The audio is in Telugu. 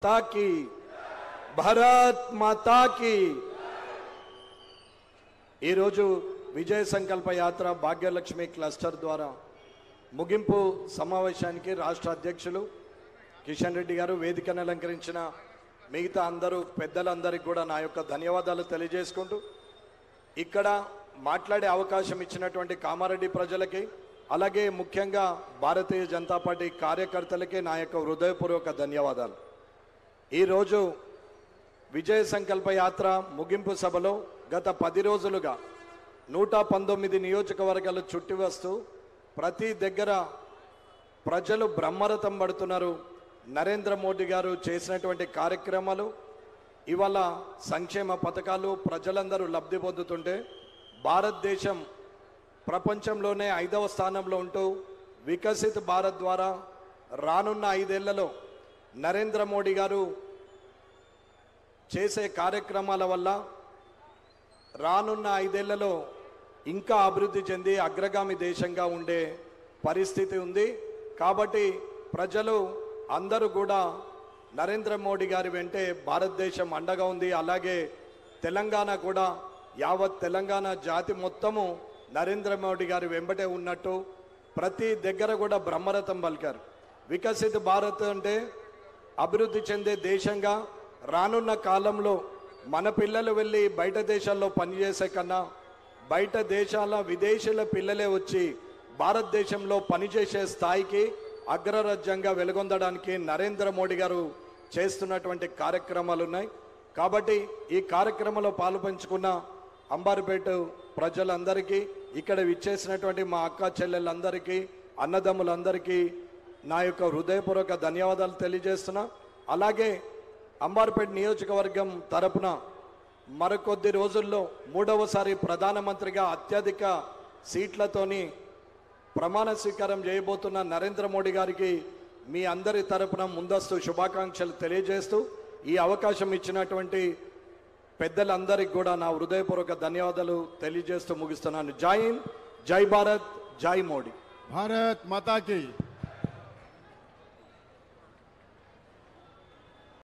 ताकि भारत माता की विजय संकल्प यात्रा भाग्यलक्ष्मी क्लस्टर द्वारा मुगिंपु समावेशानिकी राष्ट्र अध्यक्षुलु किशन रेड्डी गारू वेदिकनु अलंकरिंचिन मिगता अंदरू पेद्दలందరికీ కూడా నా యొక్క ధన్యవాదాలు తెలియజేసుకుంటూ ఇక్కడ మాట్లాడే అవకాశం ఇచ్చినటువంటి కామారెడ్డి ప్రజలకి అలాగే ముఖ్యంగా భారతీయ జనతా పార్టీ కార్యకర్తలకి నా యొక్క హృదయపూర్వక ధన్యవాదాలు। ఈ రోజు విజయ సంకల్ప యాత్ర ముగింపు సభలో గత 10 రోజులుగా 119 నియోజకవర్గాలు చుట్టి వస్తూ ప్రతి దగ్గర ప్రజలు బ్రహ్మరథం పడుతున్నారు। నరేంద్ర మోడీ గారు చేసినటువంటి కార్యక్రమాలు ఇవాళ సంక్షేమ పథకాలు ప్రజలందరూ లబ్ధి పొందుతుంటే భారతదేశం ప్రపంచంలోనే 5వ స్థానంలో ఉంటూ వికసిత్ భారత్ ద్వారా రానున్న 5 ఏళ్లలో నరేంద్ర మోడీ గారు చేసే కార్యక్రమాల వల్ల రానున్న 5 ఏళ్లలో ఇంకా అభివృద్ధి చెంది అగ్రగామి దేశంగా ఉండే పరిస్థితి ఉంది। కాబట్టి ప్రజలు అందరూ కూడా నరేంద్ర మోడీ గారి వెంటే భారతదేశం అండగా ఉంది। అలాగే తెలంగాణ కూడా యావత్ తెలంగాణ జాతి మొత్తము నరేంద్ర మోడీ గారి వెంబటే ఉన్నట్టు ప్రతి దగ్గర కూడా బ్రహ్మరథం పలికారు। వికసిత్ భారత్ అంటే అభివృద్ధి చెందే దేశంగా రానున్న కాలంలో మన పిల్లలు వెళ్ళి బయట దేశాల్లో పనిచేసే కన్నా బయట దేశాల విదేశీయుల పిల్లలే వచ్చి భారతదేశంలో పనిచేసే స్థాయికి అగ్రరాజ్యంగా వెలుగొందడానికి నరేంద్ర మోడీ గారు చేస్తున్నటువంటి కార్యక్రమాలు ఉన్నాయి। కాబట్టి ఈ కార్యక్రమంలో పాలుపంచుకున్న అంబార్పేట ప్రజలందరికీ ఇక్కడ విచ్చేసినటువంటి మా అక్క చెల్లెళ్ళందరికీ అన్నదమ్ములందరికీ నా యొక్క హృదయపూర్వక ధన్యవాదాలు తెలియజేస్తున్నా। అలాగే అంబార్పేట నియోజకవర్గం తరపున మరికొద్ది రోజుల్లో 3వసారి ప్రధానమంత్రిగా అత్యధిక సీట్లతోని ప్రమాణ స్వీకారం చేయబోతున్న నరేంద్ర మోడీ గారికి మీ అందరి తరపున ముందస్తు శుభాకాంక్షలు తెలియజేస్తూ ఈ అవకాశం ఇచ్చినటువంటి పెద్దలందరికీ కూడా నా హృదయపూర్వక ధన్యవాదాలు తెలియజేస్తూ ముగిస్తున్నాను। జై హింద్, జై భారత్, జై మోడీ। భారత్ మాతా కీ।